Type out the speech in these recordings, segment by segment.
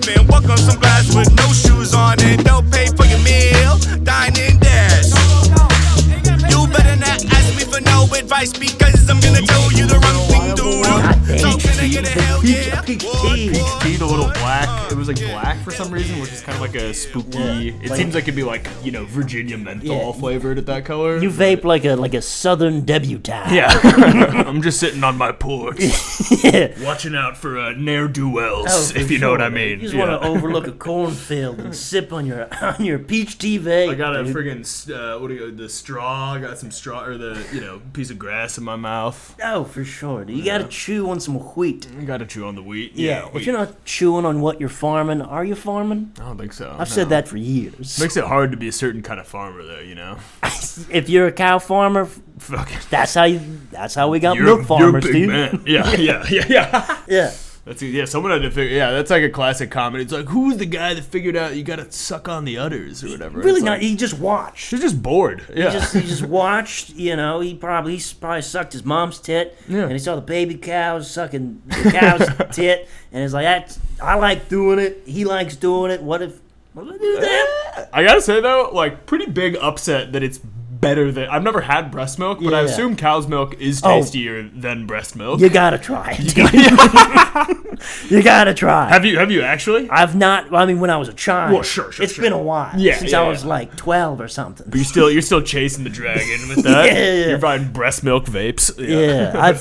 11. Walk on some glass with no shoes on and don't pay for your meal. Dine and dash. You better not ask me for no advice because I'm gonna tell you the wrong thing to do. So can I get a hell yeah? Peach tea, the little black. It was like black for some reason, which is kind of like a spooky. It seems like it'd be like, you know, Virginia menthol flavored at that color. You vape like a southern debutante. Yeah. I'm just sitting on my porch, watching out for ne'er-do-wells, if you know what I mean. You just want to overlook a cornfield and sip on your peach tea vape. I got a friggin' the straw. I got some straw or the piece of grass in my mouth. Oh, for sure. You got to chew on some wheat. You got to chew on the wheat. Yeah. Wheat. If you're not chewing on what you're farming, are you farming? I don't think so. I've said that for years. Makes it hard to be a certain kind of farmer, though. You know. If you're a cow farmer, fuck it. That's how we got milk farmers, you're a big dude. Man. Yeah. Yeah. Someone had to figure. Yeah, that's like a classic comedy. It's like, who's the guy that figured out you gotta suck on the udders or whatever? Really it's not. Like, He just watched. He's just bored. Yeah. He just watched. You know, he probably sucked his mom's tit, and he saw the baby cows sucking the cow's tit, and he's like, I like doing it. He likes doing it. What if I do that? I gotta say though, like, pretty big upset that it's better than. I've never had breast milk, but I assume cow's milk is tastier than breast milk. You gotta try it. You gotta try. Have you actually? I've not. I mean, when I was a child. Well, sure. It's been a while. Since I was like 12 or something. But you're still chasing the dragon with that. Yeah. You're buying breast milk vapes. Yeah.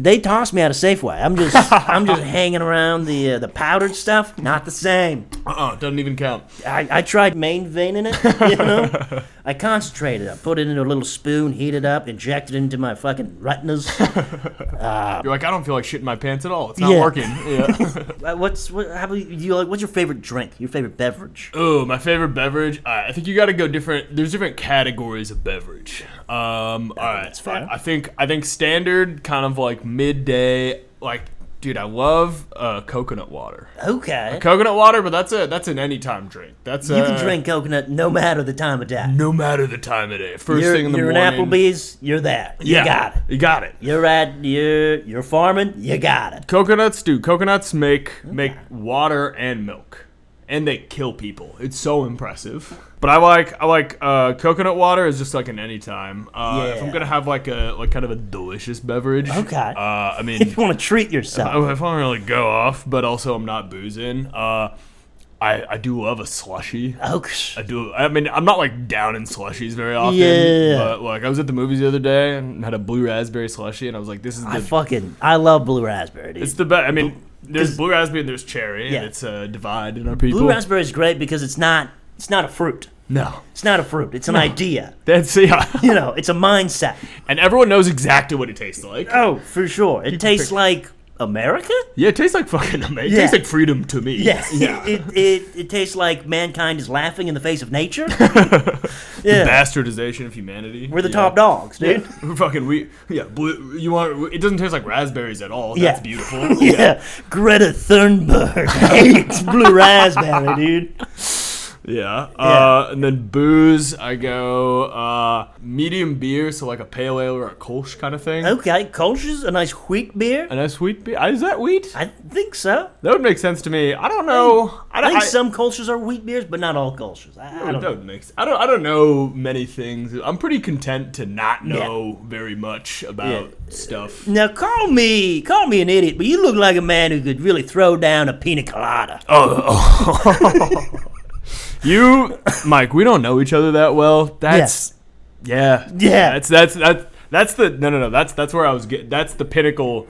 They tossed me out of Safeway. I'm just hanging around the powdered stuff. Not the same. Doesn't even count. I tried main veining it. You know. I concentrated. I put it into a little spoon, heat it up, injected it into my fucking retinas. You're like, I don't feel like shitting my pants at all. It's not working. Yeah. What's your favorite drink? Your favorite beverage? Oh, my favorite beverage. I think you got to go different. There's different categories of beverage. All right. That's fair. I think standard, kind of like midday, like. Dude, I love coconut water. Okay. Coconut water, but that's an anytime drink. You can drink coconut no matter the time of day. No matter the time of day. First thing in the morning. You're an Applebee's, you're there. You got it. You got it. You're farming, you got it. Coconuts make water and milk. And they kill people. It's so impressive. But I like coconut water is just like an anytime. If I'm gonna have like kind of a delicious beverage. Okay. I mean, if you want to treat yourself. If I don't really go off, but also I'm not boozing. I do love a slushie. Okay. I do. I mean, I'm not like down in slushies very often. Yeah. But like I was at the movies the other day and had a blue raspberry slushie, and I was like, this is I love blue raspberry, dude. It's the best. I mean, there's blue raspberry and there's cherry, and it's a divide in our people. Blue raspberry is great because it's not a fruit. No. It's not a fruit. It's an idea. It's it's a mindset. And everyone knows exactly what it tastes like. Oh, for sure. It tastes like America? Yeah, it tastes like fucking America. It tastes like freedom to me. Yeah. It tastes like mankind is laughing in the face of nature. The bastardization of humanity. We're the top dogs, dude. Yeah. We're fucking blue, it doesn't taste like raspberries at all. That's beautiful. Greta Thunberg hates blue raspberry, dude. And then booze, I go medium beer, so like a pale ale or a Kolsch kind of thing. Okay, Kolsch is a nice wheat beer. A nice wheat beer? Is that wheat? I think so. That would make sense to me. I don't know. I think some Kolsch's are wheat beers, but not all Kolsch's. I don't know many things. I'm pretty content to not know very much about stuff. Now call me an idiot, but you look like a man who could really throw down a pina colada. You, Mike, we don't know each other that well. That's That's where I was getting. That's the pinnacle.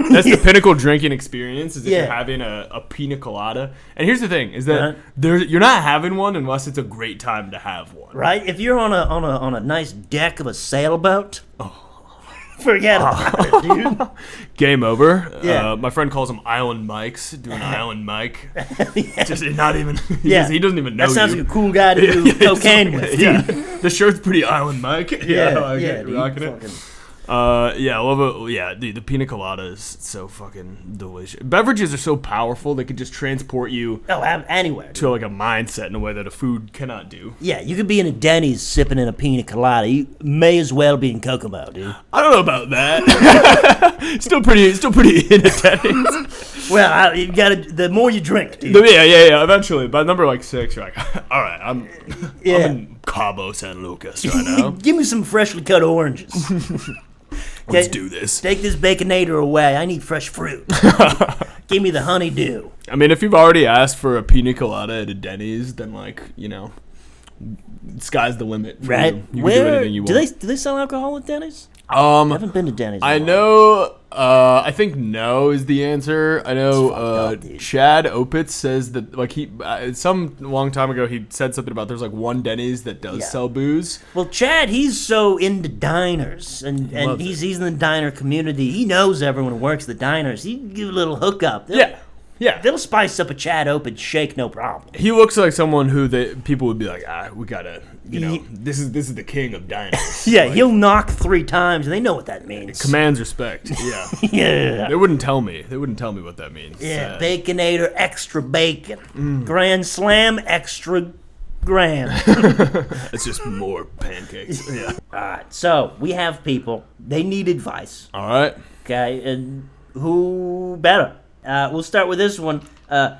That's the pinnacle drinking experience. Is if you're having a pina colada. And here's the thing: is that you're not having one unless it's a great time to have one. Right? If you're on a nice deck of a sailboat. Forget about it, dude. Game over. Yeah. My friend calls them Island Mikes. Doing Island Mike. Just not even. He doesn't even know. That sounds like a cool guy to do cocaine with. Yeah. The shirt's pretty Island Mike. Rocking it. I love it. Yeah, the pina colada is so fucking delicious. Beverages are so powerful; they can just transport you anywhere to like a mindset in a way that a food cannot do. Yeah, you could be in a Denny's sipping in a pina colada. You may as well be in Kokomo, dude. I don't know about that. still pretty in a Denny's. Well, you gotta. The more you drink, dude. Yeah. Eventually, by number like 6, you're like, all right, I'm in Cabo San Lucas right now. Give me some freshly cut oranges. Let's do this. Take this Baconator away. I need fresh fruit. Give me the honeydew. I mean, if you've already asked for a pina colada at a Denny's, then sky's the limit. Right? You can do anything you want. Do they sell alcohol at Denny's? I haven't been to Denny's. I know. I think no is the answer. I know. Chad Opitz says that he some long time ago he said something about there's one Denny's that does sell booze. Well, Chad, he's so into diners and he's in the diner community. He knows everyone who works at the diners. He can give a little hookup. Yeah. They'll spice up a Chad Opitz shake, no problem. He looks like someone who people would be like, we gotta, this is the king of diners. Yeah, he'll knock 3 times, and they know what that means. Commands respect. Yeah. Yeah. They wouldn't tell me. What that means. Yeah, Baconator, extra bacon. Grand Slam, extra gram. It's just more pancakes. Yeah. All right, so we have people. They need advice. All right. Okay, and who better? We'll start with this one. This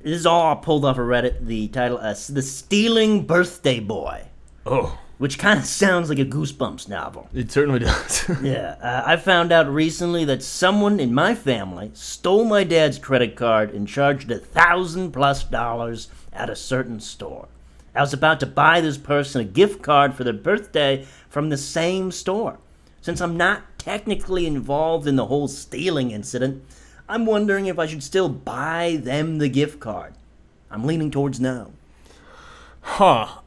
is all pulled off of Reddit. The title, The Stealing Birthday Boy. Oh. Which kind of sounds like a Goosebumps novel. It certainly does. Yeah. I found out recently that someone in my family stole my dad's credit card and charged $1,000+ at a certain store. I was about to buy this person a gift card for their birthday from the same store. Since I'm not technically involved in the whole stealing incident, I'm wondering if I should still buy them the gift card. I'm leaning towards no. Huh.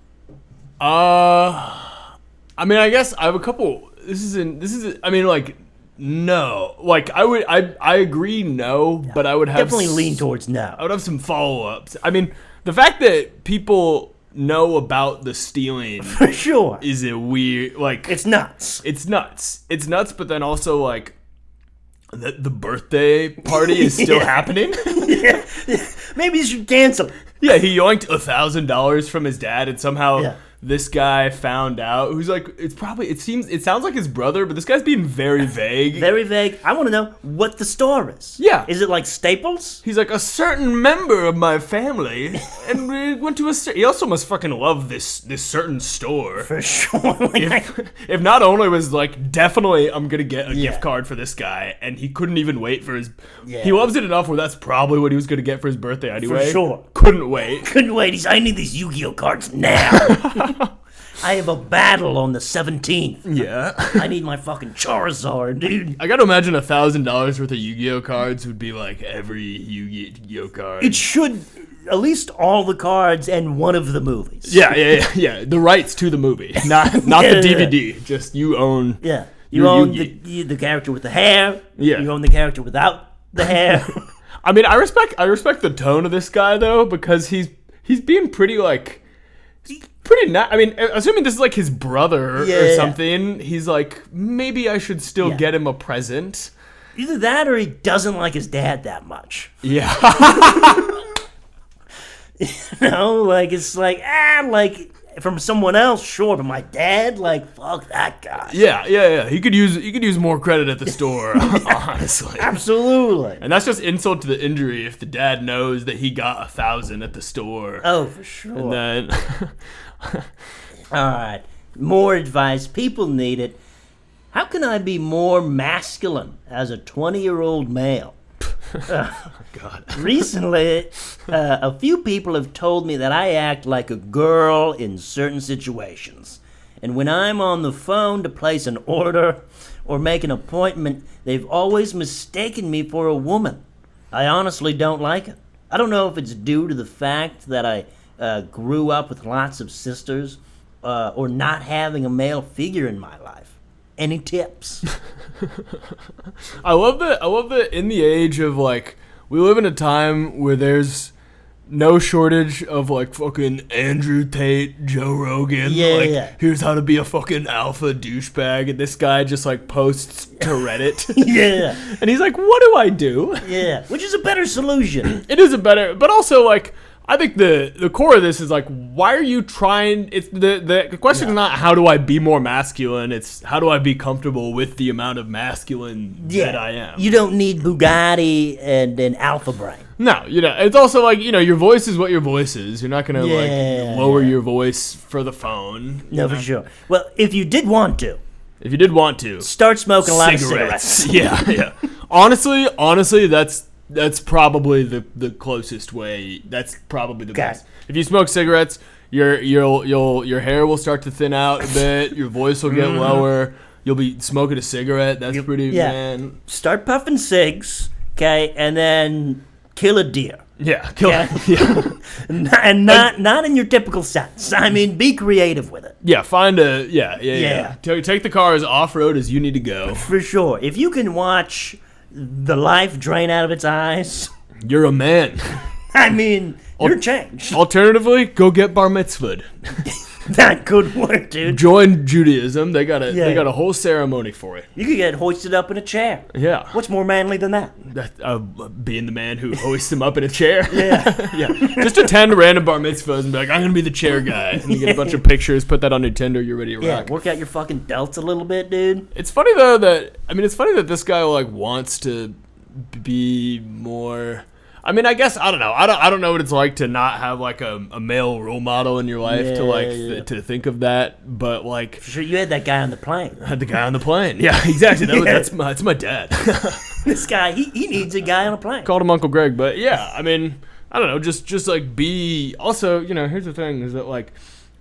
I mean, I guess I have a couple. No. I agree no, but I would have definitely lean towards no. I would have some follow-ups. I mean, the fact that people know about the stealing for sure is a weird, it's nuts. It's nuts, but then also the birthday party is still happening. Yeah. Maybe you should cancel. Yeah, he yoinked $1,000 from his dad, and somehow this guy found out. Who's it sounds like his brother, but this guy's being very vague. Very vague. I want to know what the store is. Yeah. Is it like Staples? He's like, a certain member of my family, and we went to he also must fucking love this certain store. For sure. If not only was definitely I'm gonna get a gift card for this guy, and he couldn't even wait for his. Yeah. He loves it enough where that's probably what he was gonna get for his birthday anyway. For sure. Couldn't wait. I need these Yu-Gi-Oh cards now. I have a battle on the 17th. Yeah. I need my fucking Charizard, dude. I gotta imagine $1,000 worth of Yu-Gi-Oh cards would be like every Yu-Gi-Oh card. It should, at least all the cards and one of the movies. Yeah. The rights to the movie, not the DVD. Just you own. Yeah. You own the character with the hair. Yeah. You own the character without the hair. I mean, I respect the tone of this guy though, because he's being pretty I mean, assuming this is his brother or something, he's maybe I should still get him a present. Either that or he doesn't like his dad that much. Yeah. It's from someone else, sure, but my dad, fuck that guy. Yeah. He could use more credit at the store, honestly. Absolutely. And that's just insult to the injury if the dad knows that he got $1,000 at the store. Oh, for sure. And then all right. More advice. People need it. How can I be more masculine as a 20-year-old male? God. Recently, a few people have told me that I act like a girl in certain situations. And when I'm on the phone to place an order or make an appointment, they've always mistaken me for a woman. I honestly don't like it. I don't know if it's due to the fact that I grew up with lots of sisters or not having a male figure in my life. Any tips? I love that in the age of we live in a time where there's no shortage of fucking Andrew Tate, Joe Rogan. Here's how to be a fucking alpha douchebag, and this guy just posts to Reddit. Yeah. And he's like, what do I do? Yeah. Which is a better solution. It is a better, but also I think the core of this is like, why are you trying? It's the question is not how do I be more masculine. It's how do I be comfortable with the amount of masculine that I am. You don't need Bugatti and an alpha brain. No, it's also like your voice is what your voice is. You're not gonna like lower your voice for the phone. No, for sure. Well, if you did want to, start smoking a lot of cigarettes. Yeah. Honestly, that's probably the closest way. That's probably the best. If you smoke cigarettes, your hair will start to thin out a bit. Your voice will get lower. You'll be smoking a cigarette. That's pretty man. Start puffing cigs, okay, and then kill a deer. Yeah, kill it. Yeah. and not in your typical sense. I mean, be creative with it. Yeah, find a Take the car as off road as you need to go. For sure. If you can watch the life drain out of its eyes, you're a man. I mean, you're changed. Alternatively, go get bar mitzvahed. That could work, dude. Join Judaism. They got a whole ceremony for it. You could get hoisted up in a chair. Yeah. What's more manly than that? Being the man who hoists him up in a chair. Yeah. Yeah. Just attend random bar mitzvahs and be like, I'm gonna be the chair guy. And you get a bunch of pictures, put that on your Tinder, you're ready to rock. Work out your fucking delts a little bit, dude. It's funny though that this guy like wants to be more. I mean, I guess I don't know. I don't know what it's like to not have like a male role model in your life to think of that. But like, for sure, you had that guy on the plane. I had the guy on the plane. Yeah, exactly. That's my dad. This guy, he needs a guy on a plane. Called him Uncle Greg, but yeah, I mean, I don't know. Just like be. Also, here's the thing: is that like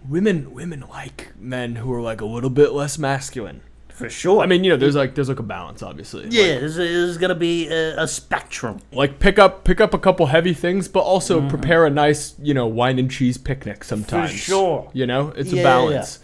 women like men who are like a little bit less masculine. For sure. I mean, there's like a balance, obviously. Yeah, there's gonna be a spectrum. Like pick up a couple heavy things, but also prepare a nice, wine and cheese picnic sometimes. For sure. It's a balance.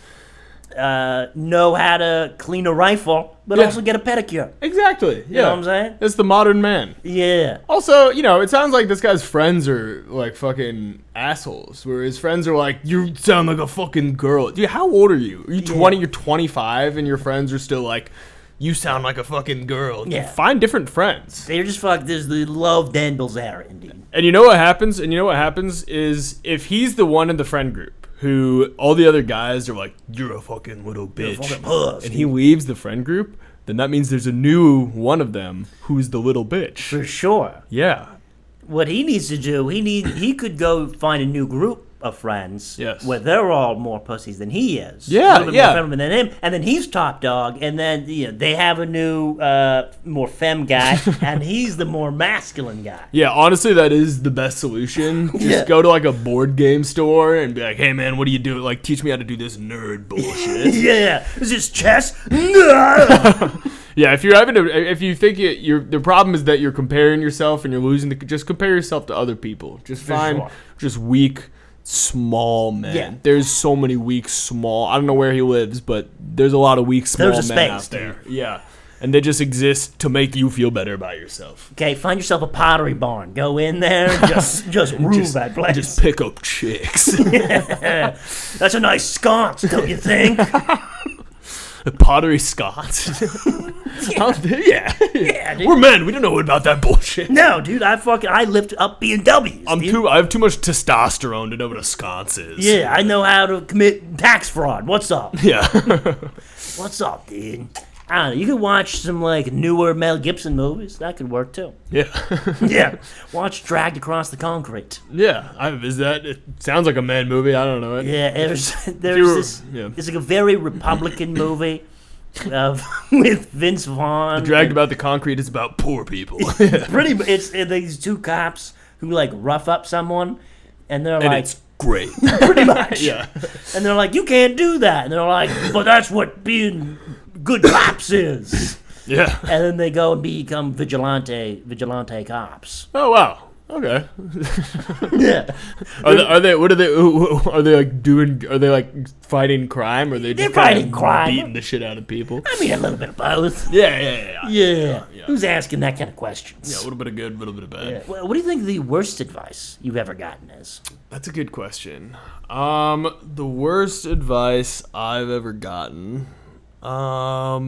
Know how to clean a rifle, but also get a pedicure. Exactly. You know what I'm saying? It's the modern man. Yeah. Also, it sounds like this guy's friends are like fucking assholes, where his friends are like, you sound like a fucking girl. Dude, how old are you? Are you 20? You're 25, and your friends are still like, you sound like a fucking girl. Yeah. Find different friends. They're just there's the love Dan Bilzerian, dude. And you know what happens? Is if he's the one in the friend group who all the other guys are like, you're a fucking little bitch, fucking puss, and he leaves the friend group, then that means there's a new one of them who's the little bitch. For sure. Yeah. What he needs to do, he could go find a new group of friends where they're all more pussies than he is. Yeah, a little bit more feminine than him, and then he's top dog, and then they have a new more femme guy, and he's the more masculine guy. Yeah, honestly, that is the best solution. Just go to like a board game store and be like, hey man, what do you do? Like, teach me how to do this nerd bullshit. Is this chess? No. Yeah, if you think the problem is that you're comparing yourself and you're losing just compare yourself to other people. Just find just weak, small men. Yeah. There's so many weak, small. I don't know where he lives, but there's a lot of weak, small men out there. Dude. Yeah. And they just exist to make you feel better about yourself. Okay, find yourself a pottery barn. Go in there, just rule that place. Just pick up chicks. Yeah. That's a nice sconce, don't you think? Pottery sconce. Yeah, dude. We're men. We don't know about that bullshit. No, dude. I lift up BMWs. I have too much testosterone to know what a sconce is. Yeah, I know how to commit tax fraud. What's up? Yeah. What's up, dude? I don't know. You could watch some like newer Mel Gibson movies. That could work too. Yeah. Yeah. Watch Dragged Across the Concrete. Yeah. It sounds like a man movie. I don't know it. Yeah. There's this. Yeah. It's like a very Republican movie with Vince Vaughn. The Dragged About the Concrete is about poor people. It's these two cops who like rough up someone, and they're like, it's great. Pretty much. Yeah. And they're like, you can't do that. And they're like, but that's what being good cops is. Yeah. And then they go and become vigilante cops. Oh wow. Okay. Yeah. Are they like doing? Are they like fighting crime, or are they just fighting crime, beating the shit out of people? I mean, a little bit of both. Yeah. Who's asking that kind of questions? Yeah, a little bit of good, a little bit of bad. Yeah. What do you think the worst advice you've ever gotten is? That's a good question. The worst advice I've ever gotten. I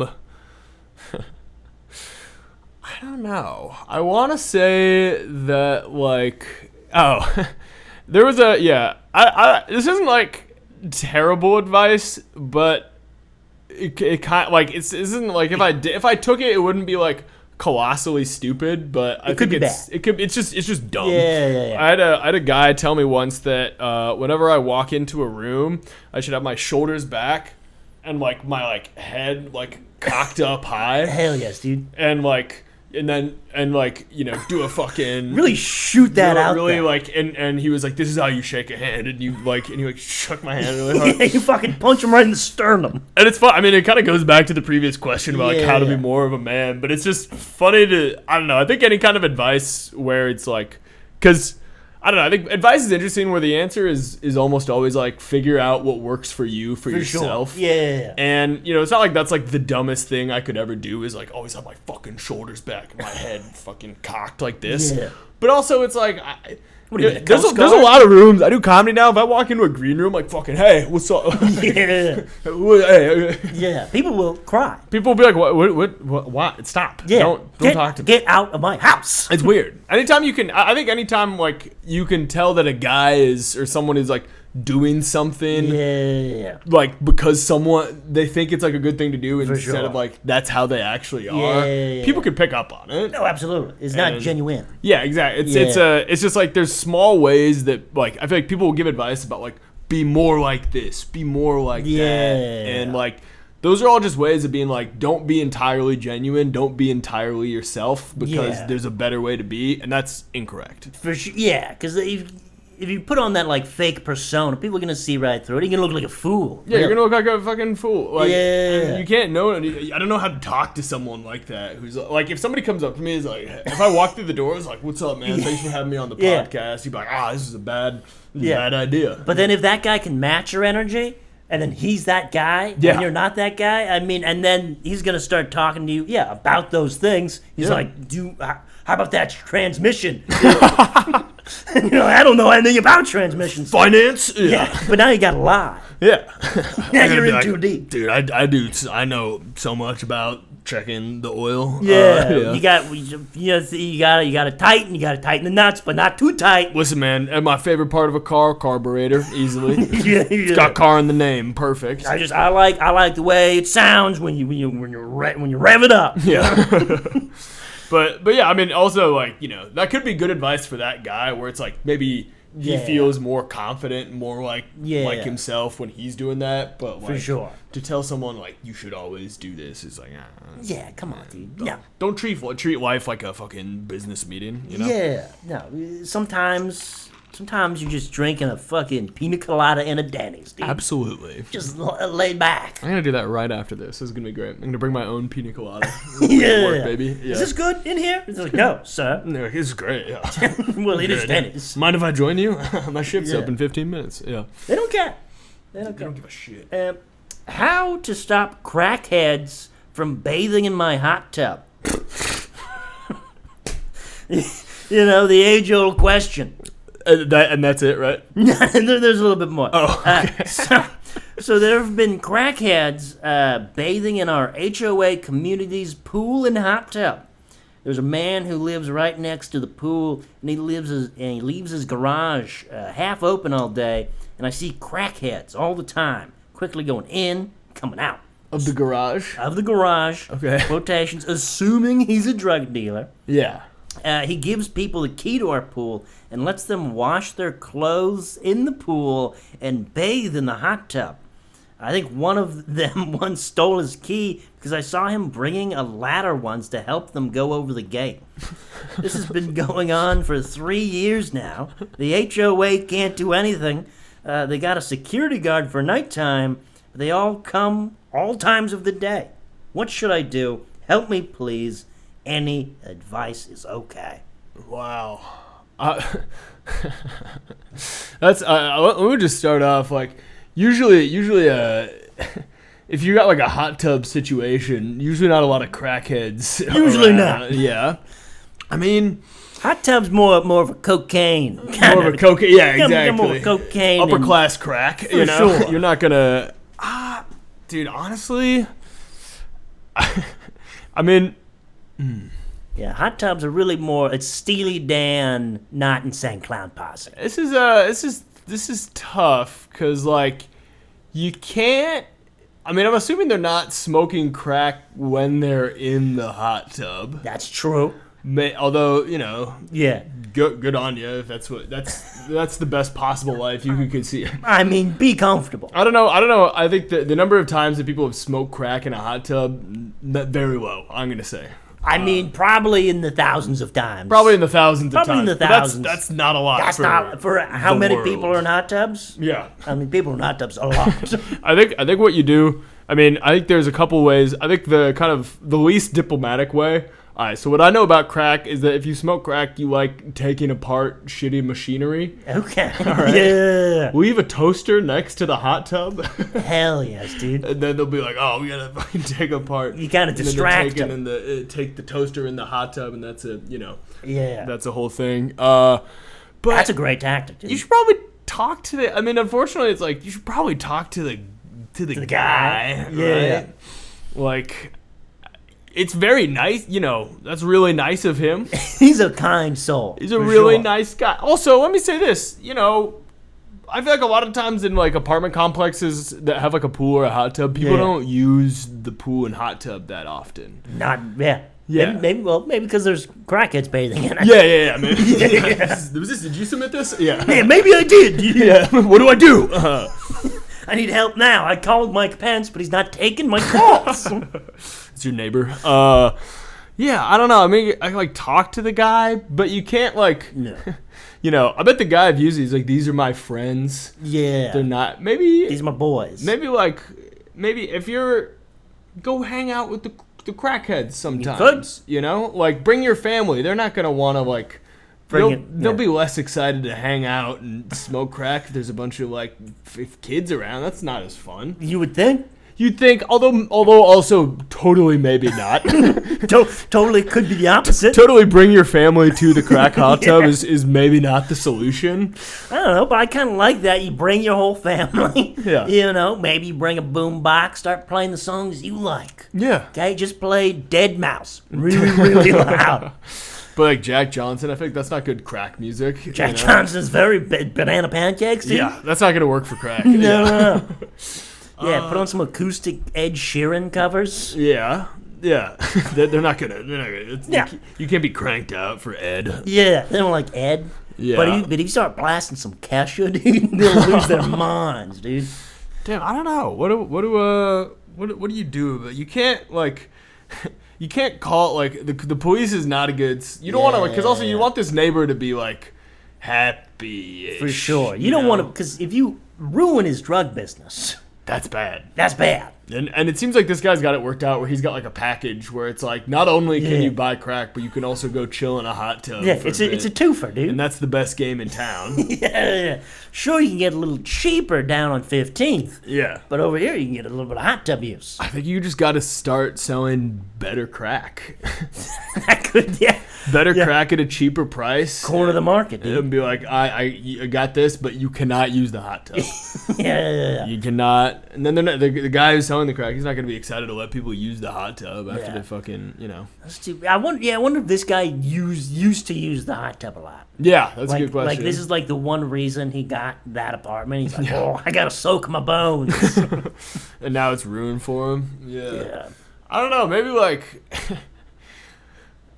don't know. I want to say that, like, There was this isn't like terrible advice, but it kind of like it isn't like if I took it, it wouldn't be like colossally stupid, but I think it's just dumb. Yeah. I had a guy tell me once that whenever I walk into a room, I should have my shoulders back and like my like head like cocked up high. Hell yes, dude. And like do a fucking really shoot that out really there. like and he was like, this is how you shake a hand, and you shook my hand really hard. Yeah, you fucking punch him right in the sternum. And it's fun. I mean, it kind of goes back to the previous question about like how to be more of a man, but it's just funny to, I don't know, I think any kind of advice where it's like, because I don't know, I think advice is interesting where the answer is almost always like figure out what works for you for yourself. Sure. Yeah. And it's not like that's like the dumbest thing I could ever do is like always have my fucking shoulders back and my head fucking cocked like this. Yeah. But also it's like there's a lot of rooms. I do comedy now. If I walk into a green room, like fucking, hey, what's up? Yeah. Hey. Yeah. People will cry. People will be like, what? Stop. Yeah. Don't talk to me. Get out of my house. It's weird. Anytime like you can tell that a guy is or someone is like doing something. Yeah. Like because they think it's like a good thing to do instead of like that's how they actually are. Yeah. People can pick up on it. No, absolutely. It's not genuine. Yeah, exactly. It's just like there's small ways that like I feel like people will give advice about like be more like this, be more like that, and like those are all just ways of being like don't be entirely genuine, don't be entirely yourself because there's a better way to be, and that's incorrect. For sure. Yeah, because if you put on that like fake persona, people are gonna see right through it. You're gonna look like a fool. Yeah, you're gonna look like a fucking fool. Like, yeah, you can't know. I don't know how to talk to someone like that. Who's like, if somebody comes up to me, is like, if I walk through the door, it's like, "What's up, man? Thanks for having me on the podcast." You'd be like, "This is a bad idea." But then if that guy can match your energy, and then he's that guy, and you're not that guy, I mean, and then he's gonna start talking to you, about those things. He's like, how about that transmission? I don't know anything about transmissions. Finance? Yeah. But now you gotta lie. Yeah. Now you're in too deep. Dude, I know so much about checking the oil. You gotta tighten the nuts, but not too tight. Listen, man, and my favorite part of a car, carburetor, easily. It's got car in the name, perfect. I like the way it sounds when you rev it up. Yeah. But yeah, I mean, also like that could be good advice for that guy where it's like maybe he feels more confident, more like himself when he's doing that. But like, for sure, to tell someone like you should always do this is like come on, dude. Don't treat life like a fucking business meeting. Yeah, no. Sometimes you're just drinking a fucking pina colada and a Denny's, dude. Absolutely. Just laid back. I'm gonna do that right after this. This is gonna be great. I'm gonna bring my own pina colada. Work, baby. Yeah. Is this good in here? It's like, no, sir. No, this is great. Yeah. Well, it is Denny's. Mind if I join you? My shift's up in 15 minutes. Yeah. They don't care. They don't give a shit. How to stop crackheads from bathing in my hot tub? The age-old question. And that's it, right? There's a little bit more. Oh, okay. So there have been crackheads bathing in our HOA community's pool and hot tub. There's a man who lives right next to the pool, and he leaves his garage half open all day, and I see crackheads all the time, quickly going in, coming out. Of the garage? Of the garage. Okay. Quotations, assuming he's a drug dealer. Yeah. He gives people the key to our pool and lets them wash their clothes in the pool and bathe in the hot tub. I think one of them once stole his key because I saw him bringing a ladder once to help them go over the gate. This has been going on for 3 years now. The HOA can't do anything. They got a security guard for nighttime. But they all come all times of the day. What should I do? Help me, please. Any advice is okay. Wow. That's let me just start off like usually if you got like a hot tub situation, usually not a lot of crackheads. Usually not. Yeah. I mean, hot tub's more of a cocaine. More of a cocaine. Yeah, exactly. More of cocaine. Upper class crack. For sure. You're not gonna. Dude, honestly, I mean. Yeah, hot tubs are really more. It's Steely Dan, not Insane Clown Posse. This is tough because like you can't. I mean, I'm assuming they're not smoking crack when they're in the hot tub. That's true. Although Yeah. good on you if that's the best possible life you could conceive. I mean, be comfortable. I don't know. I think the number of times that people have smoked crack in a hot tub, very low. I'm gonna say. I mean, probably in the thousands of times. Probably in the thousands of times. Probably in the But thousands. That's not a lot. That's not for how the many world. people are in hot tubs. Yeah. I mean, people in hot tubs a lot. I think what you do. I mean, I think there's a couple ways. I think the least diplomatic way. All right, so what I know about crack is that if you smoke crack, you like taking apart shitty machinery. Okay. right. Yeah. Leave a toaster next to the hot tub. Hell yes, dude. And then they'll be like, "Oh, we gotta fucking take apart." You gotta distract them. Take the toaster in the hot tub, and that's Yeah. that's a whole thing. But That's a great tactic, dude. you should probably talk to the. I mean, unfortunately, it's like you should probably talk to the guy. Yeah. Right? Like. It's very nice, that's really nice of him. He's a kind soul. He's a for really sure. nice guy. Also, let me say this, I feel like a lot of times in like apartment complexes that have like a pool or a hot tub, people don't use the pool and hot tub that often. Yeah. Maybe because there's crackheads bathing in it. Yeah. Did you submit this? Yeah. Yeah, maybe I did. Yeah. What do I do? I need help now. I called Mike Pence, but he's not taking my calls. It's your neighbor. Yeah, I don't know. I mean, I like talk to the guy, but you can't like, No. I bet the guy I've used, he's like, these are my friends. Yeah. They're not. Maybe These are my boys. maybe if you're go hang out with the crackheads sometimes. Like bring your family. They're not gonna want to like. They'll be less excited to hang out and smoke crack if there's a bunch of like kids around. That's not as fun. You would think. You'd think, although also totally maybe not. Totally could be the opposite. Totally bring your family to the crack hot tub is maybe not the solution. I don't know, but I kind of like that. You bring your whole family. Yeah. Maybe you bring a boom box, start playing the songs you like. Yeah. Okay, just play Dead Mouse really, really loud. But like Jack Johnson, I think that's not good crack music. Jack Johnson's very banana pancakes, dude. Yeah, that's not gonna work for crack. No. Yeah, put on some acoustic Ed Sheeran covers. Yeah. They're not gonna. Yeah. You can't be cranked out for Ed. Yeah, they don't like Ed. Yeah. But if you start blasting some Kesha, dude, they'll lose their minds, dude. Damn, I don't know. What do you do? But you can't like. You can't call it like the police is not a good. You don't want to like because also you want this neighbor to be like happy. For sure, you don't want to because if you ruin his drug business, that's bad. That's bad. And it seems like this guy's got it worked out where he's got like a package where it's like not only can you buy crack, but you can also go chill in a hot tub. Yeah, it's a twofer, dude. And that's the best game in town. Yeah. Sure, you can get a little cheaper down on 15th. Yeah. But over here, you can get a little bit of hot tub use. I think you just got to start selling better crack. That could, yeah. Better crack at a cheaper price. Corner of the market, dude. And be like, I got this, but you cannot use the hot tub. Yeah. You cannot. And then the guy who's selling the crack, he's not going to be excited to let people use the hot tub after they fucking, That's too, I wonder if this guy used to use the hot tub a lot. Yeah, that's a good question. Like, this is like the one reason he got that apartment. He's like, oh, I got to soak my bones. And now it's ruined for him. Yeah. I don't know. Maybe like...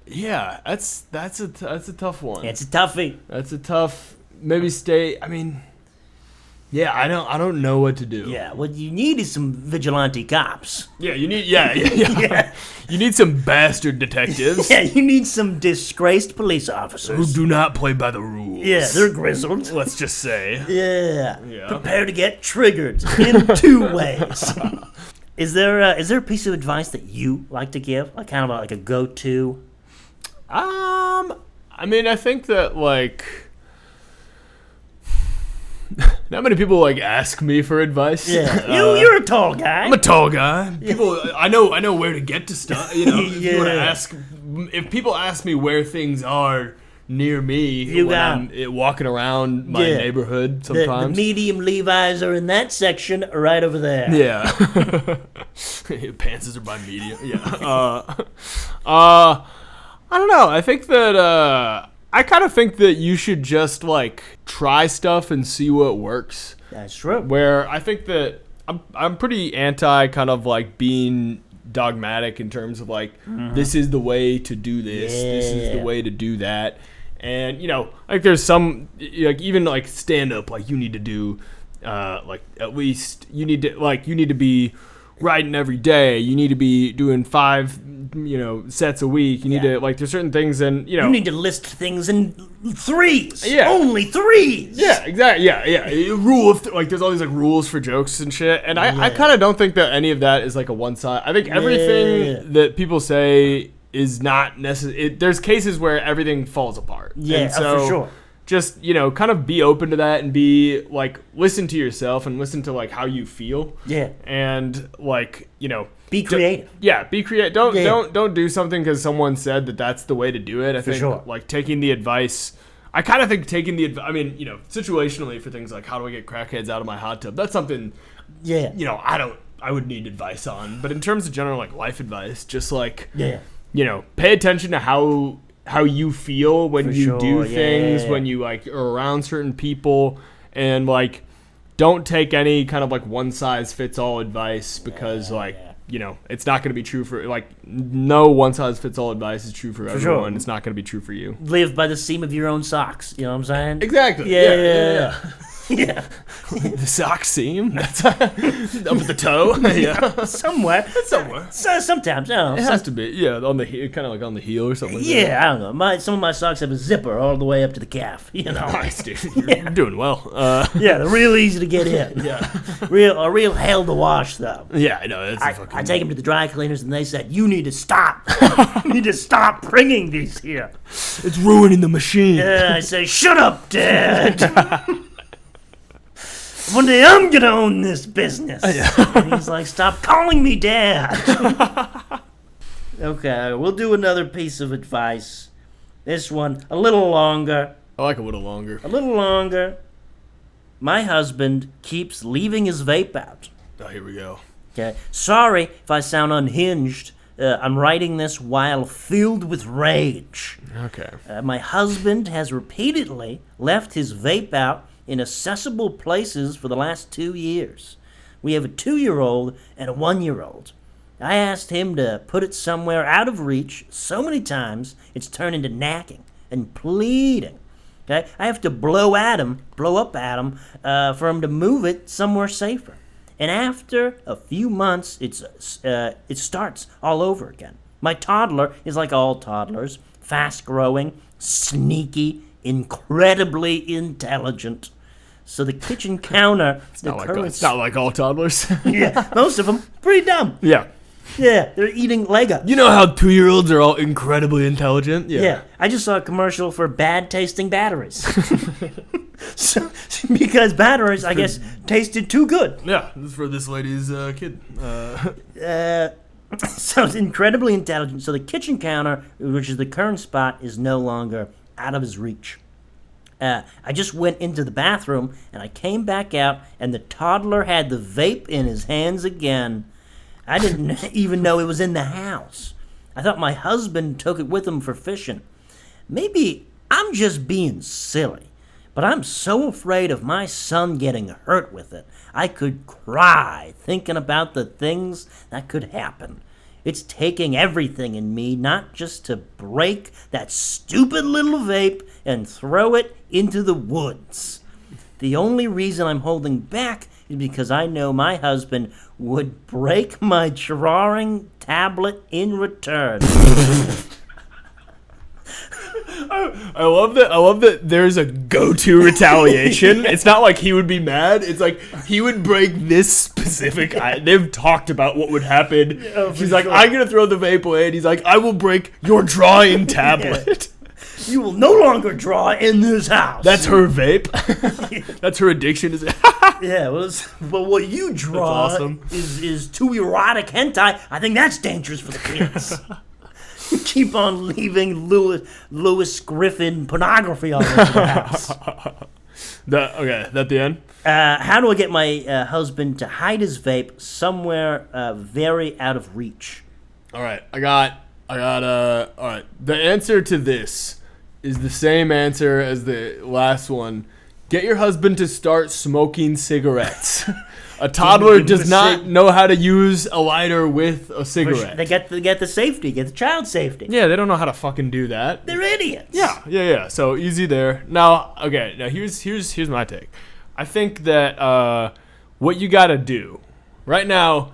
Yeah, that's a tough one. It's a toughie. That's a tough. Maybe stay. I mean, yeah, I don't know what to do. Yeah, what you need is some vigilante cops. Yeah, you need. Yeah. You need some bastard detectives. Yeah, you need some disgraced police officers who do not play by the rules. Yeah, they're grizzled. Let's just say. Yeah. Prepare to get triggered in 2 ways. Is there a piece of advice that you like to give, like kind of like a go-to? I mean, I think that like not many people like ask me for advice. Yeah, you're a tall guy. I'm a tall guy. People, I know where to get to stuff. If you want to ask, if people ask me where things are near me when I'm walking around my neighborhood, sometimes the medium Levi's are in that section right over there. Yeah, pants are by medium. Yeah. I don't know. I think that I kind of think that you should just like try stuff and see what works. That's true. Where I think that I'm pretty anti kind of like being dogmatic in terms of like this is the way to do this. This is the way to do that. And like there's some like even like stand up like you need to do like at least you need to be writing every day. You need to be doing 5 sets a week. You need to like there's certain things and you need to list things in 3s. Yeah. Only 3s. Yeah, exactly. Yeah. Rule of like there's all these like rules for jokes and shit. And I kind of don't think that any of that is like a one side. I think everything that people say is not necessary. There's cases where everything falls apart. Yeah, and so for sure. Just kind of be open to that and be like listen to yourself and listen to like how you feel. Yeah. And like be creative. Be creative. Don't do something because someone said that that's the way to do it. I think like taking the advice. I kind of think taking the advice. I mean, situationally for things like how do I get crackheads out of my hot tub? That's something. Yeah. I would need advice on. But in terms of general like life advice, just like pay attention to how you feel when you do things, when you like are around certain people, and like don't take any kind of like one size fits all advice because it's not going to be true for like no one size fits all advice is true for everyone. Sure. It's not going to be true for you. Live by the seam of your own socks. You know what I'm saying? Exactly. Yeah. The sock seam? That's up at the toe? Yeah. Somewhere. So, sometimes, It has to be, on the heel, kind of like on the heel or something like that. Yeah, I don't know. Some of my socks have a zipper all the way up to the calf, Nice, dude. You're doing well. They're real easy to get in. A real hell to wash, though. Yeah, I know. I take them to the dry cleaners, and they said, you need to stop. You need to stop bringing these here. It's ruining the machine. Yeah, I say, shut up, Dad. One day I'm going to own this business. And he's like, stop calling me Dad. Okay, we'll do another piece of advice. This one, a little longer. I like a little longer. A little longer. My husband keeps leaving his vape out. Oh, here we go. Okay, sorry if I sound unhinged. I'm writing this while filled with rage. Okay. My husband has repeatedly left his vape out in accessible places for the last 2 years. We have a 2-year-old and a 1-year-old. I asked him to put it somewhere out of reach so many times it's turned into nagging and pleading. Okay, I have to blow up at him for him to move it somewhere safer. And after a few months, it starts all over again. My toddler is like all toddlers, fast-growing, sneaky, incredibly intelligent. So the kitchen counter... It's not like all toddlers. Yeah, most of them pretty dumb. Yeah. Yeah, they're eating Legos. You know how 2-year-olds are all incredibly intelligent? Yeah. I just saw a commercial for bad-tasting batteries. Because batteries, I guess, tasted too good. Yeah, this is for this lady's kid. So it's incredibly intelligent. So the kitchen counter, which is the current spot, is no longer out of his reach. I just went into the bathroom, and I came back out, and the toddler had the vape in his hands again. I didn't even know it was in the house. I thought my husband took it with him for fishing. Maybe I'm just being silly, but I'm so afraid of my son getting hurt with it. I could cry thinking about the things that could happen. It's taking everything in me not just to break that stupid little vape and throw it into the woods. The only reason I'm holding back is because I know my husband would break my drawing tablet in return. I love that there's a go-to retaliation. It's not like he would be mad. It's like he would break this specific... They've talked about what would happen. She's like, I'm going to throw the vape away. And he's like, I will break your drawing tablet. You will no longer draw in this house. That's her vape. That's her addiction. Yeah, well, what you draw is too erotic hentai. I think that's dangerous for the kids. Keep on leaving Louis Griffin pornography all over the house. That the end? How do I get my husband to hide his vape somewhere very out of reach? All right, I got I got all right. The answer to this is the same answer as the last one. Get your husband to start smoking cigarettes. A toddler does not know how to use a lighter with a cigarette. They get the safety, get the child safety. Yeah, they don't know how to fucking do that. They're idiots. Yeah. So easy there. Now, okay. Now here's my take. I think that what you got to do right now.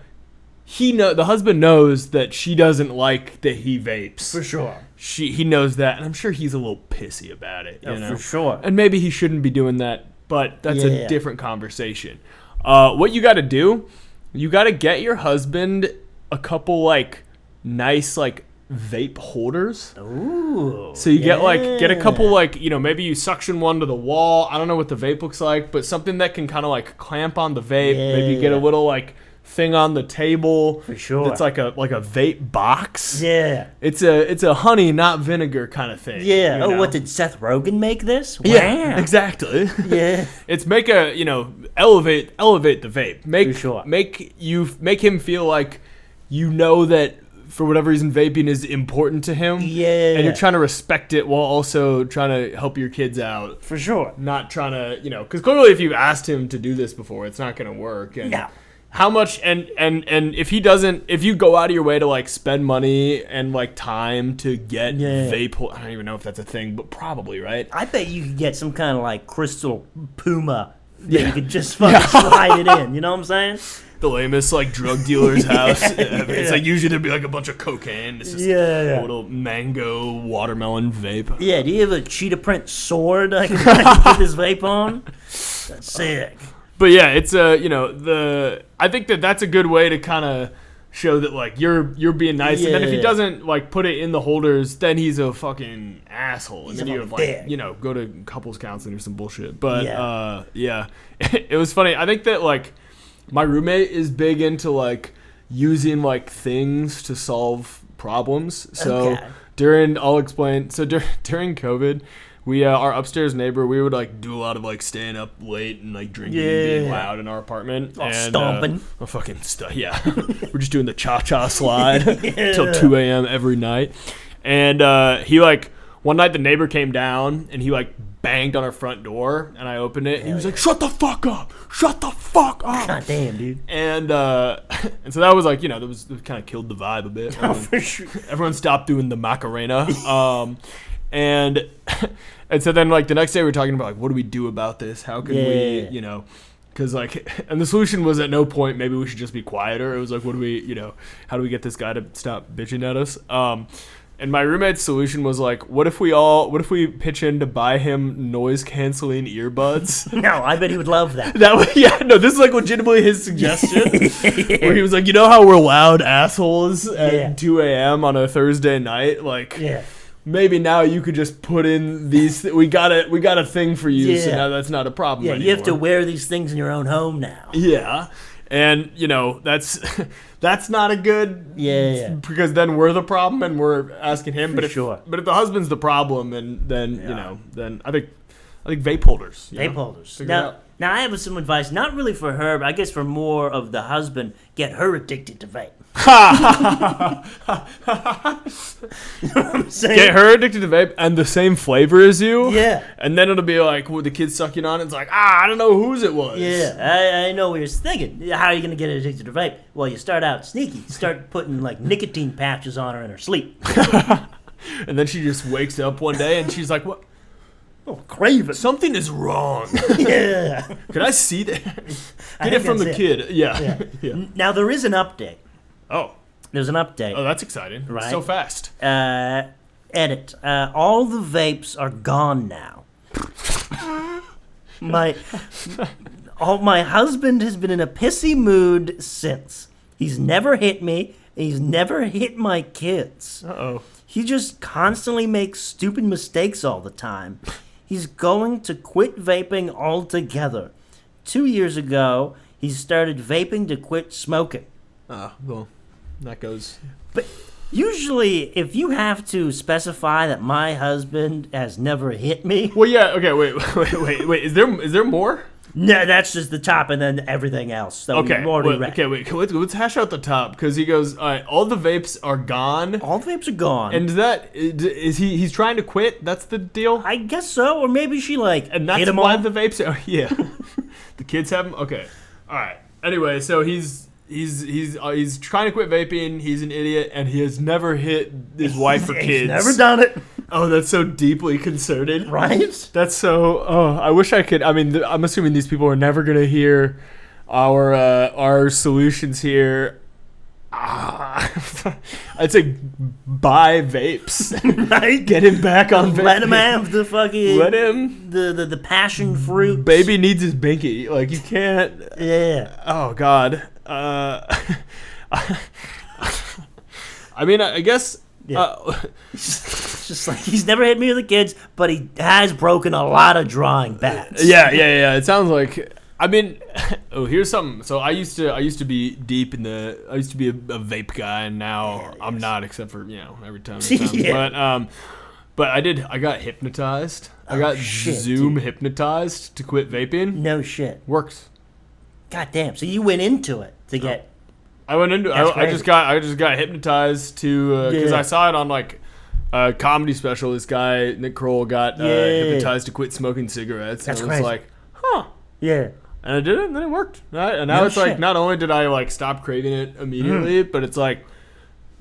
The husband knows that she doesn't like that he vapes. For sure. He knows that, and I'm sure he's a little pissy about it. You know? For sure. And maybe he shouldn't be doing that, but that's a different conversation. What you got to do, you got to get your husband a couple like nice like vape holders. Ooh. So you get a couple like, you know, maybe you suction one to the wall. I don't know what the vape looks like, but something that can kind of like clamp on the vape. Yeah. Maybe you get a little like thing on the table. For sure. It's like a vape box. Yeah. It's a honey not vinegar kind of thing. Yeah. You know? What did Seth Rogen make this? Yeah, Wow. exactly. Yeah. It's make a, you know, elevate the vape. For sure. Make him feel like you know that for whatever reason vaping is important to him. Yeah. And you're trying to respect it while also trying to help your kids out. For sure. Not trying to, you know, because clearly if you've asked him to do this before, it's not going to work. And No. how much and if you go out of your way to like spend money and like time to get vape, I don't even know if that's a thing, but probably, right? I bet you could get some kind of like crystal puma that you could just fucking slide it in. You know what I'm saying? The lamest like drug dealer's house. It's like usually there'd be like a bunch of cocaine. It's just a little mango watermelon vape. Yeah, do you have a cheetah print sword I can put this vape on? That's sick. But yeah, it's I think that's a good way to kind of show that like you're being nice, and then if he doesn't like put it in the holders, then he's a fucking asshole, and then you have like go to couples counseling or some bullshit. But it was funny. I think that like my roommate is big into like using like things to solve problems. So during COVID. We, our upstairs neighbor, we would like do a lot of like staying up late and like drinking and being loud in our apartment. And, stomping. We're just doing the cha-cha slide till 2 a.m. every night. And he like, one night the neighbor came down and he like banged on our front door and I opened it and he was like, shut the fuck up. Shut the fuck up. God damn, dude. And so that was like, you know, that kind of killed the vibe a bit. For sure. Everyone stopped doing the Macarena. And so then, like, the next day we were talking about, like, what do we do about this? How can we, you know, because, like, and the solution was at no point maybe we should just be quieter. It was like, what do we, you know, how do we get this guy to stop bitching at us? And my roommate's solution was like, what if we pitch in to buy him noise-canceling earbuds? No, I bet he would love that. This is like legitimately his suggestion. Where he was like, you know how we're loud assholes at 2 a.m. on a Thursday night? Like, maybe now you could just put in these. We got a thing for you, so now that's not a problem anymore. You have to wear these things in your own home now. Yeah, and you know that's not a good. Because then we're the problem and we're asking him. But if the husband's the problem, and then you know, then I think vape holders. Vape holders. Now I have some advice, not really for her, but I guess for more of the husband. Get her addicted to vape. You know what I'm saying? Get her addicted to vape and the same flavor as you. Yeah. And then it'll be like, with the kids sucking on it, it's like, I don't know whose it was. Yeah, I know what you're thinking. How are you going to get her addicted to vape? Well, you start out sneaky. Start putting like nicotine patches on her in her sleep. And then she just wakes up one day and she's like, what? Oh, crave it. Something is wrong. Yeah. Can I see that? Get it from the kid. Yeah. Now, there is an update. Oh. There's an update. Oh, that's exciting. Right. So fast. Edit. All the vapes are gone now. My husband has been in a pissy mood since. He's never hit me. He's never hit my kids. Uh-oh. He just constantly makes stupid mistakes all the time. He's going to quit vaping altogether. 2 years ago, he started vaping to quit smoking. Well, that goes. But usually, if you have to specify that my husband has never hit me. Well, yeah. Okay. Wait. Is there more? No, that's just the top, and then everything else. That Okay, we've already read. wait. Let's hash out the top because he goes. All right, all the vapes are gone. All the vapes are gone. And is he's trying to quit? That's the deal. I guess so, or maybe she And that's hit him why all. the vapes are. Yeah, the kids have them. Okay, all right. Anyway, so he's trying to quit vaping. He's an idiot, and he has never hit his wife or kids. He's never done it. Oh, that's so deeply concerted. Right? That's so. Oh, I wish I could. I mean, I'm assuming these people are never gonna hear our solutions here. I'd say buy vapes. Right? Get him back on vaping. Let him have the fucking. Let him. The passion fruit. Baby needs his binky. Like, you can't. Yeah. Oh, God. I mean, I guess. Yeah. It's just like he's never hit me with the kids, but he has broken a lot of drawing bats. Yeah. It sounds like. I mean, here's something. So I used to be deep in the. I used to be a vape guy, and now I'm not, except for every time. Yeah. But I got hypnotized. I got Zoom hypnotized to quit vaping. No shit. Works. God damn. So you went into it to get. I went into. I just got hypnotized to because I saw it on like a comedy special. This guy Nick Kroll got hypnotized to quit smoking cigarettes. That's and I was crazy. like, huh. Yeah. And I did it, and then it worked. Right? And now it's like, not only did I like stop craving it immediately, but it's like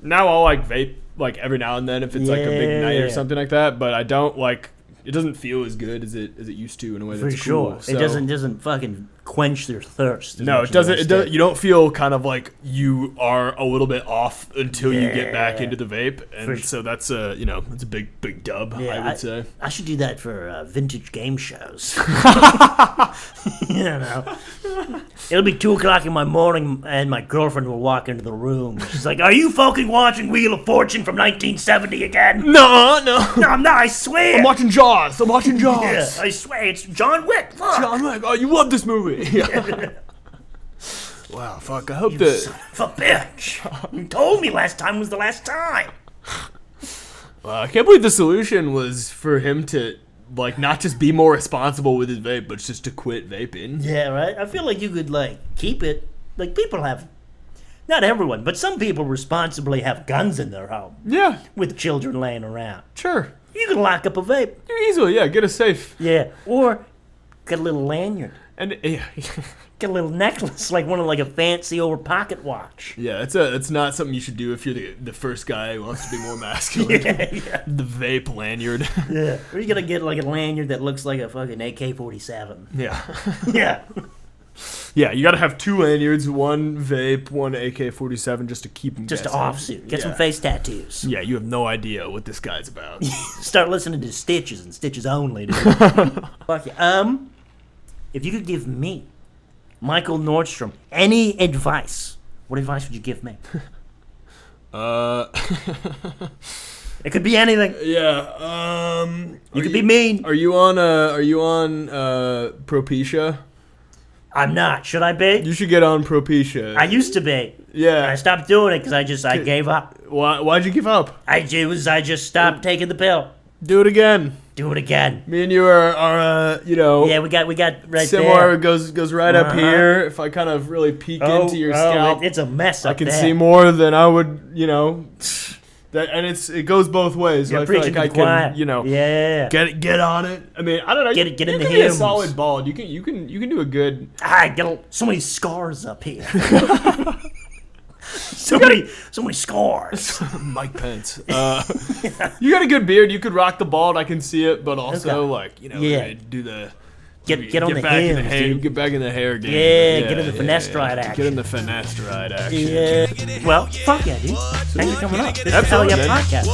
now I'll like vape like every now and then if it's like a big night or something like that. But I don't like. It doesn't feel as good as it used to in a way that's cool. For sure. It doesn't fucking quench their thirst. No, it doesn't. It doesn't. You don't feel kind of like you are a little bit off until you get back into the vape, and so that's it's a big dub. I would say I should do that for vintage game shows. It'll be 2:00 in my morning, and my girlfriend will walk into the room. She's like, "Are you fucking watching Wheel of Fortune from 1970 again?" No, I'm not. I swear. I'm watching Jaws. Yeah, I swear it's John Wick. Fuck. John Wick. Oh, you love this movie. Wow, fuck. I hope You that. son of a bitch. You told me last time was the last time. Well, I can't believe the solution was for him to like not just be more responsible with his vape, but just to quit vaping. Yeah, right. I feel like you could like keep it. Like people have, not everyone, but some people responsibly have guns in their home. Yeah, With children laying around. sure. You can lock up a vape. You easily, get a safe. Yeah. Or get a little lanyard. And Get a little necklace, like one of like a fancy over pocket watch. yeah, it's not something you should do if you're the first guy who wants to be more masculine. Yeah. The vape lanyard. Yeah. Or you gotta get like a lanyard that looks like a fucking AK-47. Yeah. Yeah. Yeah, you gotta have 2 lanyards, one vape, one AK-47, just to keep them Just an guessing. offsuit. Get some face tattoos. Yeah, you have no idea what this guy's about. Start listening to Stitches and Stitches only, dude. Fuck yeah. If you could give me, Mikel Nordstrom, any advice, what advice would you give me? It could be anything. Yeah. You could be mean. Are you on Propecia? I'm not. Should I be? You should get on Propecia. I used to be. Yeah. I stopped doing it because I gave up. Why'd you give up? I just stopped taking the pill. Do it again. Do it again. Me and you are Yeah, we got right similar. there. Goes right up here. If I kind of really peek into your scalp, it's a mess I up can there. see more than I would. That, and it goes both ways. You're I feel preaching like I to the choir. can, Yeah. get on it. I mean, I don't know. Get in you the can be a hymns. solid bald. You can do a good. I get so many scars up here. so many scars. Mike Pence. You got a good beard. You could rock the bald. I can see it, but also do the. Get on the back in the hymns, hair, dude. Get back in the hair game. Yeah, get in the finasteride action. Get in the finasteride action. Yeah. Well, fuck yeah, dude. Thanks for coming up. This is Hell Absolutely, Yeah man. Podcast.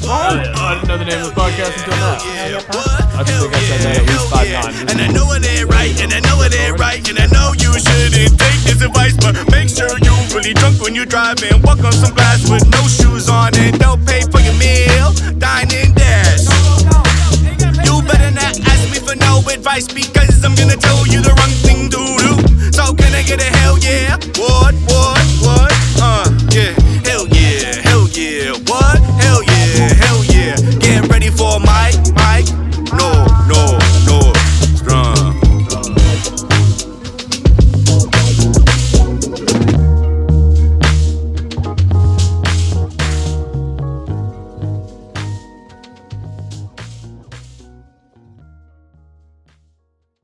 I didn't know the name of the podcast until now. Hell Yeah Podcast. I think I said that at least 5 times. And I know it ain't right, and I know it ain't right, and I know you shouldn't take this advice, but make sure you really drunk when you drive and walk on some glass with no shoes.